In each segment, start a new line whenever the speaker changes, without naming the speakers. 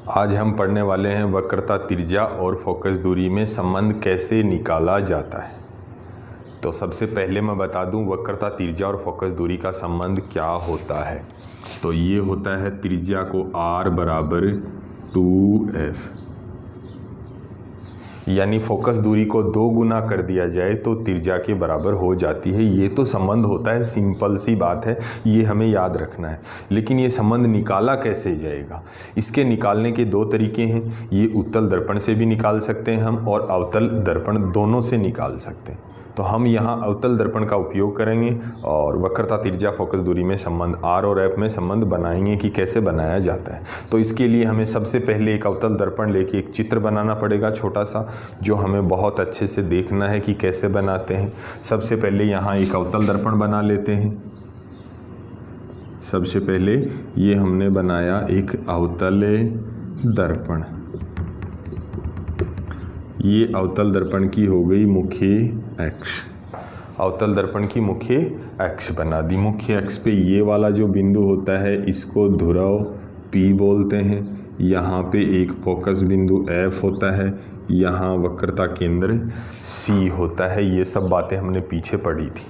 आज हम पढ़ने वाले हैं वक्रता त्रिज्या और फोकस दूरी में संबंध कैसे निकाला जाता है। तो सबसे पहले मैं बता दूं वक्रता त्रिज्या और फोकस दूरी का संबंध क्या होता है। तो ये होता है त्रिज्या को r बराबर 2f, यानी फोकस दूरी को 2 गुना कर दिया जाए तो त्रिज्या के बराबर हो जाती है। ये तो संबंध होता है, सिंपल सी बात है, ये हमें याद रखना है। लेकिन ये संबंध निकाला कैसे जाएगा, इसके निकालने के 2 तरीके हैं। ये उत्तल दर्पण से भी निकाल सकते हैं हम और अवतल दर्पण दोनों से निकाल सकते हैं। तो हम यहाँ अवतल दर्पण का उपयोग करेंगे और वक्रता त्रिज्या फोकस दूरी में संबंध r और f में संबंध बनाएंगे कि कैसे बनाया जाता है। तो इसके लिए हमें सबसे पहले एक अवतल दर्पण लेके एक चित्र बनाना पड़ेगा छोटा सा, जो हमें बहुत अच्छे से देखना है कि कैसे बनाते हैं। सबसे पहले यहाँ एक अवतल दर्पण बना लेते हैं। सबसे पहले ये हमने बनाया एक अवतल दर्पण। ये अवतल दर्पण की हो गई मुख्य अक्ष, अवतल दर्पण की मुख्य अक्ष बना दी। मुख्य अक्ष पे ये वाला जो बिंदु होता है इसको ध्रुव P बोलते हैं। यहाँ पे एक फोकस बिंदु F होता है, यहाँ वक्रता केंद्र C होता है। ये सब बातें हमने पीछे पढ़ी थी।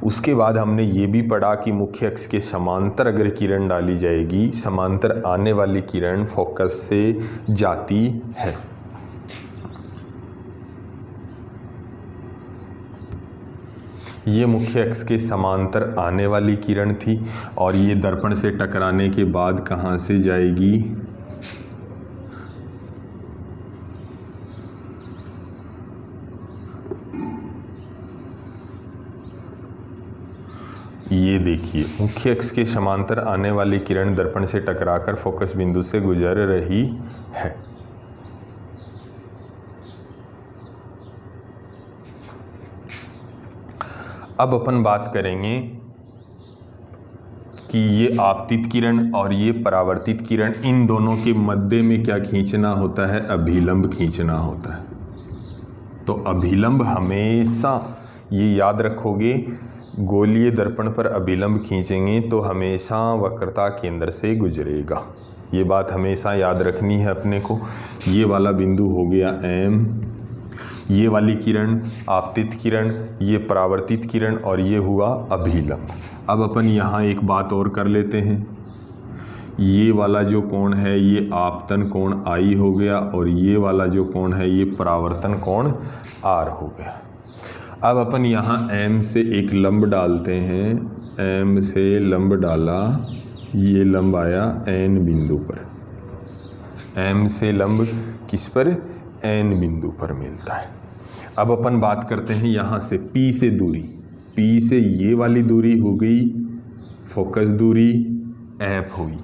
उसके बाद हमने ये भी पढ़ा कि मुख्य अक्ष के समांतर अगर किरण डाली जाएगी, समांतर आने वाली किरण फोकस से जाती है। ये मुख्य अक्ष के समांतर आने वाली किरण थी और ये दर्पण से टकराने के बाद कहाँ से जाएगी, ये देखिए मुख्य अक्ष के समांतर आने वाली किरण दर्पण से टकराकर फोकस बिंदु से गुजर रही है। अब अपन बात करेंगे कि ये आपतित किरण और ये परावर्तित किरण, इन दोनों के मध्य में क्या खींचना होता है, अभिलंब खींचना होता है। तो अभिलंब हमेशा ये याद रखोगे, गोलीय दर्पण पर अभिलंब खींचेंगे तो हमेशा वक्रता केंद्र से गुजरेगा। ये बात हमेशा याद रखनी है अपने को। ये वाला बिंदु हो गया M, ये वाली किरण आपतित किरण, ये परावर्तित किरण और ये हुआ अभिलंब। अब अपन यहाँ एक बात और कर लेते हैं। ये वाला जो कोण है ये आपतन कोण I हो गया और ये वाला जो कोण है ये परावर्तन कोण R हो गया। अब अपन यहाँ M से एक लंब डालते हैं। M से लंब डाला, ये लंब आया N बिंदु पर। M से लंब किस पर, N बिंदु पर मिलता है। अब अपन बात करते हैं यहाँ से P से दूरी। P से ये वाली दूरी हो गई फोकस दूरी F हुई।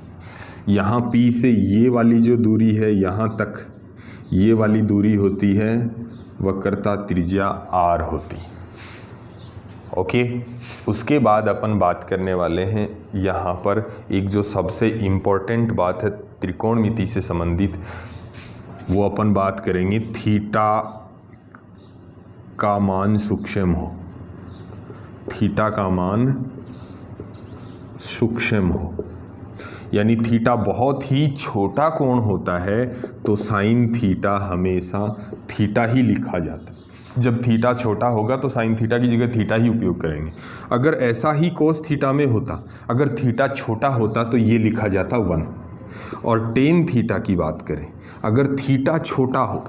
यहाँ P से ये वाली जो दूरी है यहाँ तक, ये वाली दूरी होती है वक्रता त्रिज्या R होती। ओके, उसके बाद अपन बात करने वाले हैं यहाँ पर एक जो सबसे इम्पोर्टेंट बात है त्रिकोणमिति से संबंधित, वो अपन बात करेंगे थीटा का मान सूक्ष्म हो। थीटा का मान सूक्ष्म हो, यानी थीटा बहुत ही छोटा कोण होता है तो साइन थीटा हमेशा थीटा ही लिखा जाता है। जब थीटा छोटा होगा तो साइन थीटा की जगह थीटा ही उपयोग करेंगे। अगर ऐसा ही कोस थीटा में होता, अगर थीटा छोटा होता तो ये लिखा जाता 1। और टेन थीटा की बात करें, अगर थीटा छोटा हो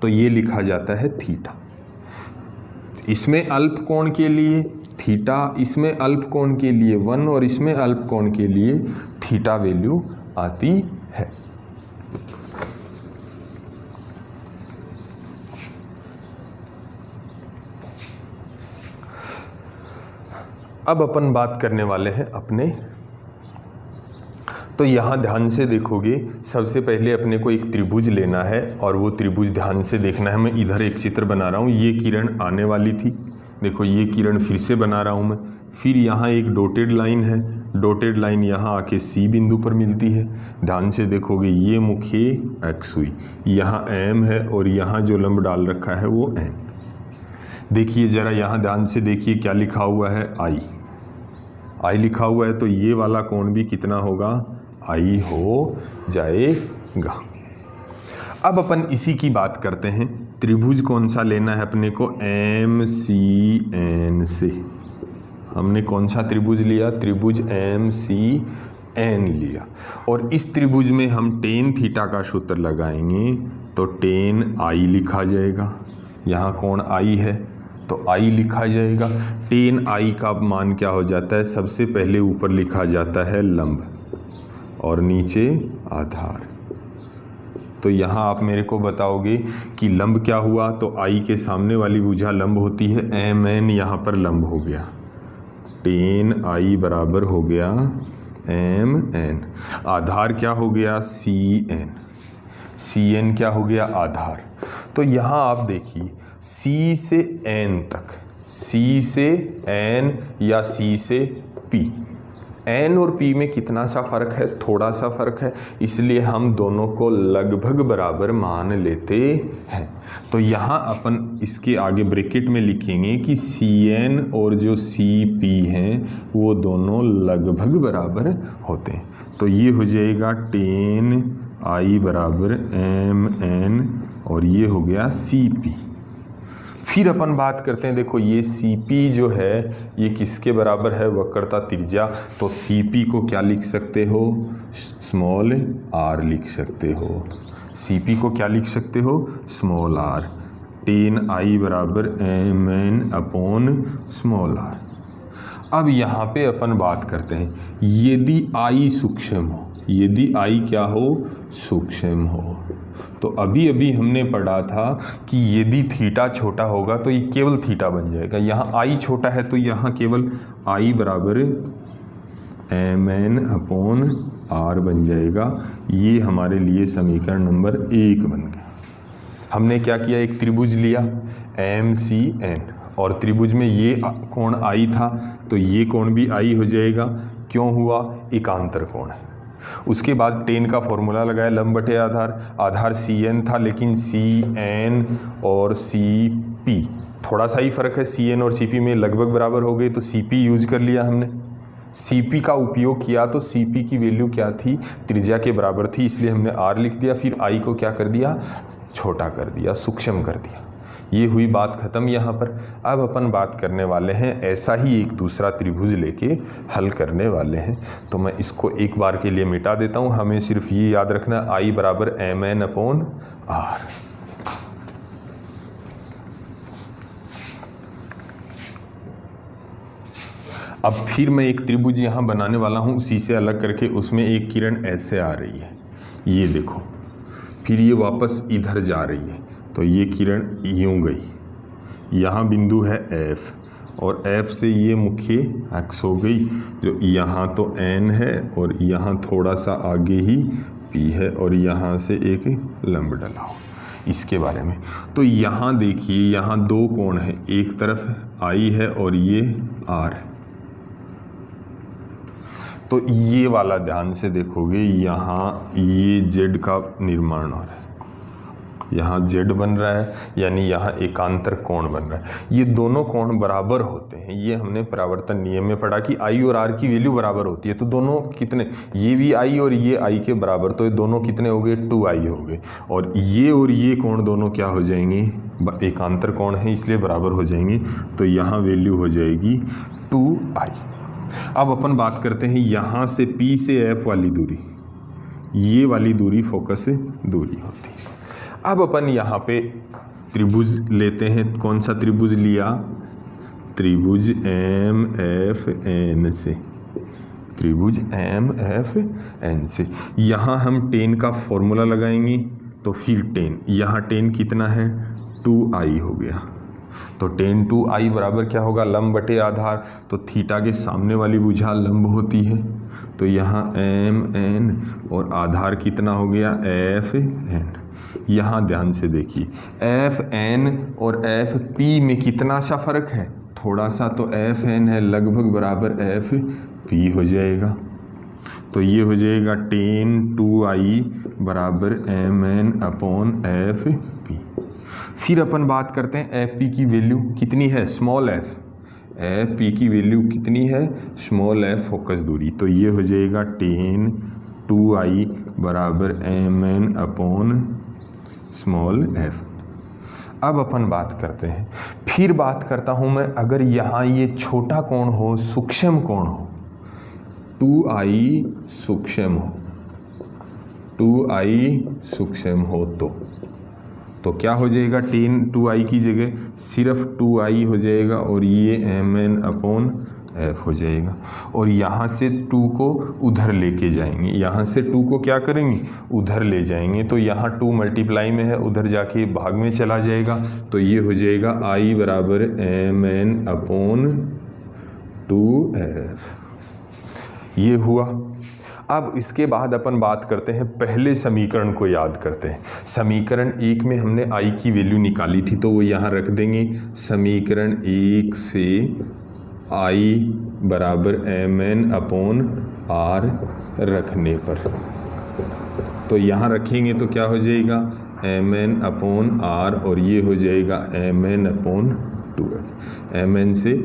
तो ये लिखा जाता है थीटा। इसमें अल्प कोण के लिए थीटा, इसमें अल्प कोण के लिए 1 और इसमें अल्प कोण के लिए थीटा वैल्यू आती है। अब अपन बात करने वाले हैं अपने, तो यहाँ ध्यान से देखोगे, सबसे पहले अपने को एक त्रिभुज लेना है और वो त्रिभुज ध्यान से देखना है। मैं इधर एक चित्र बना रहा हूँ, ये किरण आने वाली थी, देखो ये किरण फिर से बना रहा हूँ मैं। फिर यहाँ एक डॉटेड लाइन है, डॉटेड लाइन यहाँ आके C बिंदु पर मिलती है। ध्यान से देखोगे ये मुख्य अक्ष हुई, यहाँ M है और यहाँ जो लंब डाल रखा है वो N। देखिए ज़रा यहाँ ध्यान से देखिए क्या लिखा हुआ है, I लिखा हुआ है, तो ये वाला कोण भी कितना होगा, I हो जाएगा। जाएगा। अब अपन इसी की बात करते हैं, त्रिभुज कौन सा लेना है अपने को, MCN से। हमने कौन सा त्रिभुज लिया, त्रिभुज MCN लिया, और इस त्रिभुज में हम tan थीटा का सूत्र लगाएंगे तो tan I लिखा जाएगा। यहाँ कौन I है तो I लिखा जाएगा। tan I का मान क्या हो जाता है, सबसे पहले ऊपर लिखा जाता है लंब और नीचे आधार। तो यहाँ आप मेरे को बताओगे कि लंब क्या हुआ, तो I के सामने वाली भुजा लंब होती है, MN यहाँ पर लंब हो गया, tan I बराबर हो गया MN। आधार क्या हो गया, CN। CN क्या हो गया, आधार। तो यहाँ आप देखिए C से N तक, C से N या C से P, N और P में कितना सा फ़र्क है, थोड़ा सा फ़र्क है, इसलिए हम दोनों को लगभग बराबर मान लेते हैं। तो यहाँ अपन इसके आगे ब्रैकेट में लिखेंगे कि CN और जो CP हैं वो दोनों लगभग बराबर होते हैं। तो ये हो जाएगा tan I बराबर MN और ये हो गया CP। फिर अपन बात करते हैं, देखो ये CP जो है ये किसके बराबर है, वक्रता त्रिज्या। तो CP को क्या लिख सकते हो, स्मॉल r लिख सकते हो। CP को क्या लिख सकते हो, स्मॉल r। tan I बराबर MN अपॉन स्मॉल r। अब यहाँ पे अपन बात करते हैं, यदि I सूक्ष्म हो, यदि I क्या हो, सूक्ष्म हो, तो अभी अभी हमने पढ़ा था कि यदि थीटा छोटा होगा तो ये केवल थीटा बन जाएगा। यहाँ I छोटा है तो यहाँ केवल I बराबर MN अपॉन R बन जाएगा। ये हमारे लिए समीकरण नंबर 1 बन गया। हमने क्या किया, एक त्रिभुज लिया MCN और त्रिभुज में ये कोण I था तो ये कोण भी I हो जाएगा। क्यों हुआ, एकांतर कोण है। उसके बाद tan का फॉर्मूला लगाया, लंब बटे आधार। आधार CN था लेकिन CN और CP थोड़ा सा ही फ़र्क है, CN और CP में लगभग बराबर हो गए तो CP यूज कर लिया हमने। CP का उपयोग किया तो CP की वैल्यू क्या थी, त्रिज्या के बराबर थी, इसलिए हमने R लिख दिया। फिर I को क्या कर दिया, छोटा कर दिया, सूक्ष्म कर दिया। ये हुई बात ख़त्म यहाँ पर। अब अपन बात करने वाले हैं, ऐसा ही एक दूसरा त्रिभुज लेके हल करने वाले हैं। तो मैं इसको एक बार के लिए मिटा देता हूँ, हमें सिर्फ ये याद रखना I बराबर MN अपॉन R। अब फिर मैं एक त्रिभुज यहाँ बनाने वाला हूँ, उसी से अलग करके, उसमें एक किरण ऐसे आ रही है, ये देखो, फिर ये वापस इधर जा रही है, तो ये किरण यूँ गई, यहाँ बिंदु है F और F से ये मुख्य X हो गई, जो यहाँ तो N है और यहाँ थोड़ा सा आगे ही P है और यहाँ से एक लंब डला हो, इसके बारे में। तो यहाँ देखिए, यहाँ दो कोण हैं, एक तरफ I है और ये R है। तो ये वाला ध्यान से देखोगे, यहाँ ये Z का निर्माण हो रहा है, यहाँ Z बन रहा है, यानी यहाँ एकांतर कोण बन रहा है। ये दोनों कोण बराबर होते हैं, ये हमने परावर्तन नियम में पढ़ा कि I और R की वैल्यू बराबर होती है। तो दोनों कितने, ये भी I और ये I के बराबर, तो ये दोनों कितने हो गए, 2I हो गए। और ये कोण दोनों क्या हो जाएंगे, एकांतर कोण है इसलिए बराबर हो जाएंगे। तो यहाँ वैल्यू हो जाएगी 2I। अब अपन बात करते हैं यहाँ से P से F वाली दूरी, ये वाली दूरी फोकस दूरी होती है। अब अपन यहाँ पे त्रिभुज लेते हैं, कौन सा त्रिभुज लिया, त्रिभुज MFN से, त्रिभुज MFN से। यहाँ हम tan का फॉर्मूला लगाएंगे, तो फिर tan, यहाँ tan कितना है, 2I हो गया। तो tan 2I बराबर क्या होगा, लंब बटे आधार। तो थीटा के सामने वाली भुजा लंब होती है, तो यहाँ MN और आधार कितना हो गया, FN। यहाँ ध्यान से देखिए, FN और FP में कितना सा फ़र्क है, थोड़ा सा, तो FN है लगभग बराबर FP हो जाएगा। तो ये हो जाएगा tan 2I बराबर MN अपॉन FP। फिर अपन बात करते हैं FP की वैल्यू कितनी है, स्मॉल f। FP की वैल्यू कितनी है, स्मॉल f फोकस दूरी। तो ये हो जाएगा tan 2I बराबर mn अपॉन स्मॉल f। अब अपन बात करते हैं, फिर बात करता हूँ मैं, अगर यहाँ ये छोटा कोण हो, सूक्ष्म कोण हो, 2i सूक्ष्म हो, 2i सूक्ष्म हो तो क्या हो जाएगा, 2i की जगह सिर्फ 2i हो जाएगा और ये mn अपॉन f हो जाएगा। और यहाँ से 2 को उधर लेके जाएंगे, यहाँ से 2 को क्या करेंगे, उधर ले जाएंगे, तो यहाँ 2 मल्टीप्लाई में है, उधर जाके भाग में चला जाएगा, तो ये हो जाएगा i बराबर mn अपॉन 2f। ये हुआ। अब इसके बाद अपन बात करते हैं, पहले समीकरण को याद करते हैं। समीकरण 1 में हमने i की वैल्यू निकाली थी, तो वो यहाँ रख देंगे। समीकरण 1 से i बराबर mn अपॉन r रखने पर, तो यहाँ रखेंगे तो क्या हो जाएगा, mn अपॉन r, और ये हो जाएगा mn अपॉन 2f। mn से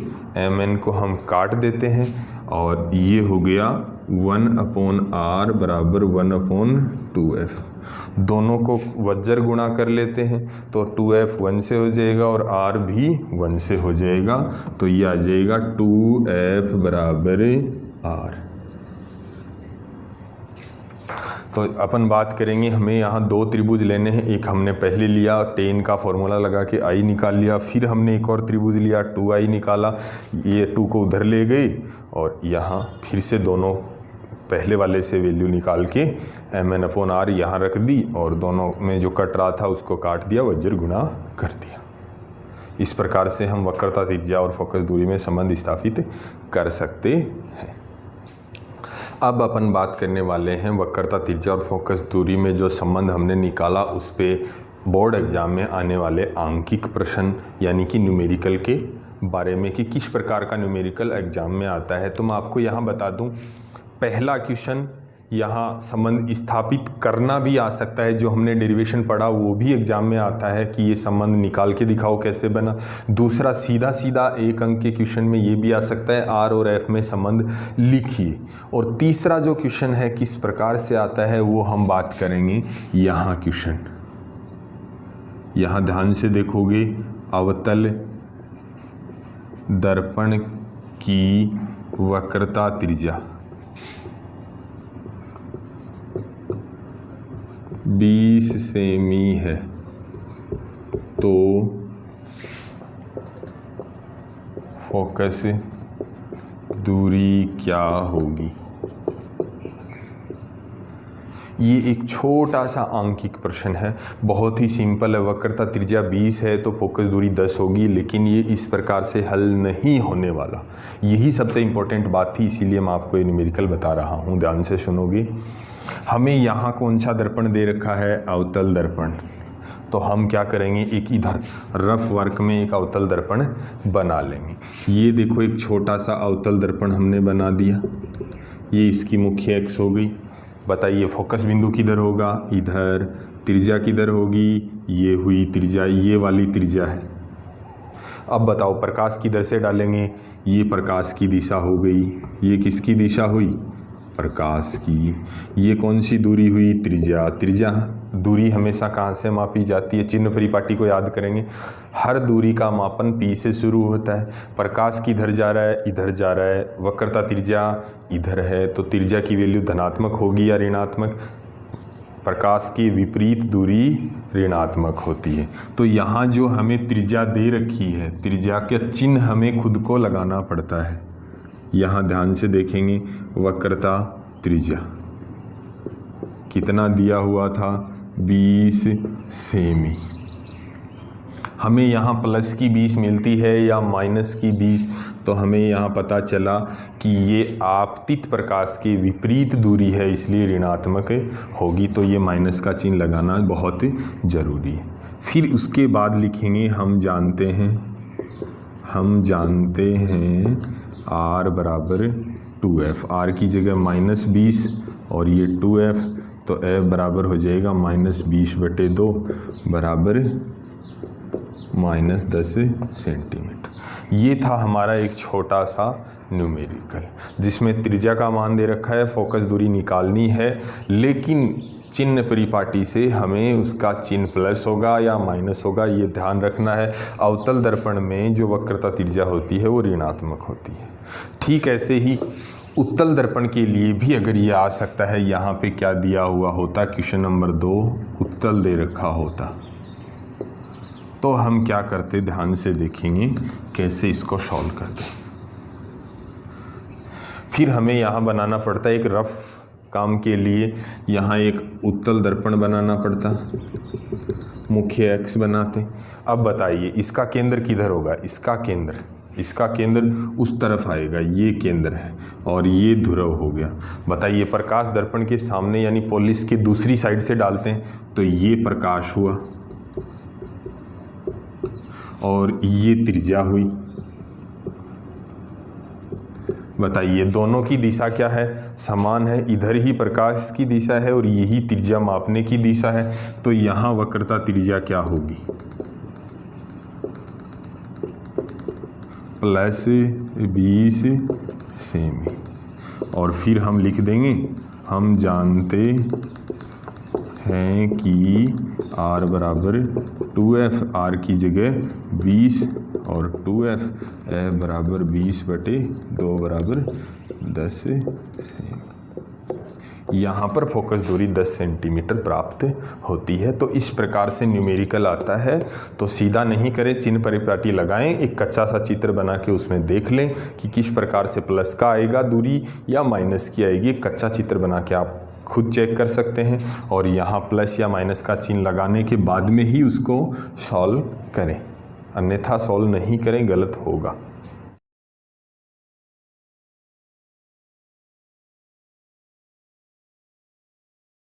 mn को हम काट देते हैं और ये हो गया 1 अपॉन r बराबर 1 अपॉन 2f। दोनों को वज्र गुणा कर लेते हैं, तो 2f 1 से हो जाएगा और r भी 1 से हो जाएगा, तो ये आ जाएगा 2f बराबर r। तो अपन बात करेंगे, हमें यहाँ 2 त्रिभुज लेने हैं। एक हमने पहले लिया, tan का फॉर्मूला लगा के i निकाल लिया, फिर हमने एक और त्रिभुज लिया, 2i निकाला, ये 2 को उधर ले गए और यहाँ फिर से दोनों पहले वाले से वैल्यू निकाल के mn अपॉन r यहाँ रख दी और दोनों में जो कट रहा था उसको काट दिया, वज्र गुणा कर दिया। इस प्रकार से हम वक्रता, त्रिज्या और फोकस दूरी में संबंध स्थापित कर सकते हैं। अब अपन बात करने वाले हैं वक्रता, त्रिज्या और फोकस दूरी में जो संबंध हमने निकाला उस पे बोर्ड एग्जाम में आने वाले आंकिक प्रश्न यानी कि न्यूमेरिकल के बारे में, कि किस प्रकार का न्यूमेरिकल एग्जाम में आता है। तो मैं आपको यहाँ बता दूँ, पहला क्वेश्चन यहाँ संबंध स्थापित करना भी आ सकता है, जो हमने डेरिवेशन पढ़ा वो भी एग्जाम में आता है कि ये संबंध निकाल के दिखाओ कैसे बना। दूसरा सीधा सीधा 1 अंक के क्वेश्चन में ये भी आ सकता है, r और f में संबंध लिखिए। और तीसरा जो क्वेश्चन है किस प्रकार से आता है वो हम बात करेंगे। यहाँ क्वेश्चन, यहाँ ध्यान से देखोगे, अवतल दर्पण की वक्रता त्रिज्या 20 सेमी है, तो फोकस दूरी क्या होगी। ये एक छोटा सा आंकिक प्रश्न है, बहुत ही सिंपल है। वक्रता त्रिज्या 20 है तो फोकस दूरी 10 होगी, लेकिन ये इस प्रकार से हल नहीं होने वाला। यही सबसे इम्पोर्टेंट बात थी, इसीलिए मैं आपको ये न्यूमेरिकल बता रहा हूँ। ध्यान से सुनोगे। हमें यहाँ कौन सा दर्पण दे रखा है, अवतल दर्पण। तो हम क्या करेंगे, एक इधर रफ वर्क में एक अवतल दर्पण बना लेंगे। ये देखो एक छोटा सा अवतल दर्पण हमने बना दिया, ये इसकी मुख्य अक्ष हो गई। बताइए फोकस बिंदु किधर होगा, इधर। त्रिज्या किधर होगी, ये हुई त्रिज्या, ये वाली त्रिज्या है। अब बताओ प्रकाश किधर से डालेंगे, ये प्रकाश की दिशा हो गई। ये किसकी दिशा हुई, प्रकाश की। ये कौन सी दूरी हुई, त्रिज्या। त्रिज्या दूरी हमेशा कहाँ से मापी जाती है, चिन्ह परिपाटी को याद करेंगे। हर दूरी का मापन P से शुरू होता है। प्रकाश किधर जा रहा है, इधर जा रहा है। वक्रता त्रिज्या इधर है, तो त्रिज्या की वैल्यू धनात्मक होगी या ऋणात्मक। प्रकाश की विपरीत दूरी ऋणात्मक होती है। तो यहाँ जो हमें त्रिज्या दे रखी है, त्रिज्या के चिन्ह हमें खुद को लगाना पड़ता है। यहाँ ध्यान से देखेंगे, वक्रता त्रिज्या कितना दिया हुआ था, 20 सेमी। हमें यहाँ प्लस की 20 मिलती है या माइनस की 20, तो हमें यहाँ पता चला कि ये आपतित प्रकाश की विपरीत दूरी है, इसलिए ऋणात्मक होगी। तो ये माइनस का चिन्ह लगाना बहुत ज़रूरी है। फिर उसके बाद लिखेंगे, हम जानते हैं r बराबर 2f। r की जगह -20 और ये 2f, तो f बराबर हो जाएगा -20/2 बराबर -10 सेंटीमीटर। ये था हमारा एक छोटा सा न्यूमेरिकल जिसमें त्रिज्या का मान दे रखा है, फोकस दूरी निकालनी है, लेकिन चिन्ह परिपाटी से हमें उसका चिन्ह प्लस होगा या माइनस होगा ये ध्यान रखना है। अवतल दर्पण में जो वक्रता त्रिज्या होती है वो ऋणात्मक होती है। ठीक ऐसे ही उत्तल दर्पण के लिए भी अगर ये आ सकता है, यहाँ पे क्या दिया हुआ होता, क्वेश्चन नंबर 2 उत्तल दे रखा होता, तो हम क्या करते ध्यान से देखेंगे कैसे इसको सॉल्व करते। फिर हमें यहाँ बनाना पड़ता है एक रफ काम के लिए, यहाँ एक उत्तल दर्पण बनाना पड़ता, मुख्य एक्स बनाते। अब बताइए इसका केंद्र किधर होगा, इसका केंद्र उस तरफ आएगा, ये केंद्र है और ये ध्रुव हो गया। बताइए प्रकाश दर्पण के सामने यानी पोलिस के दूसरी साइड से डालते हैं तो ये प्रकाश हुआ और ये त्रिज्या हुई। बताइए दोनों की दिशा क्या है, समान है, इधर ही प्रकाश की दिशा है और यही त्रिज्या मापने की दिशा है, तो यहाँ वक्रता त्रिज्या क्या होगी, +20 सेमी। और फिर हम लिख देंगे, हम जानते हैं कि r बराबर 2f, r की जगह 20 और 2f, f बराबर 20/2 बराबर 10 सेमी। यहाँ पर फोकस दूरी 10 सेंटीमीटर प्राप्त होती है। तो इस प्रकार से न्यूमेरिकल आता है। तो सीधा नहीं करें, चिन्ह परिपाटी लगाएं, एक कच्चा सा चित्र बना के उसमें देख लें कि किस प्रकार से प्लस का आएगा दूरी या माइनस की आएगी। कच्चा चित्र बना के आप खुद चेक कर सकते हैं और यहाँ प्लस या माइनस का चिन्ह लगाने के बाद में ही उसको सॉल्व करें, अन्यथा सॉल्व नहीं करें, गलत होगा।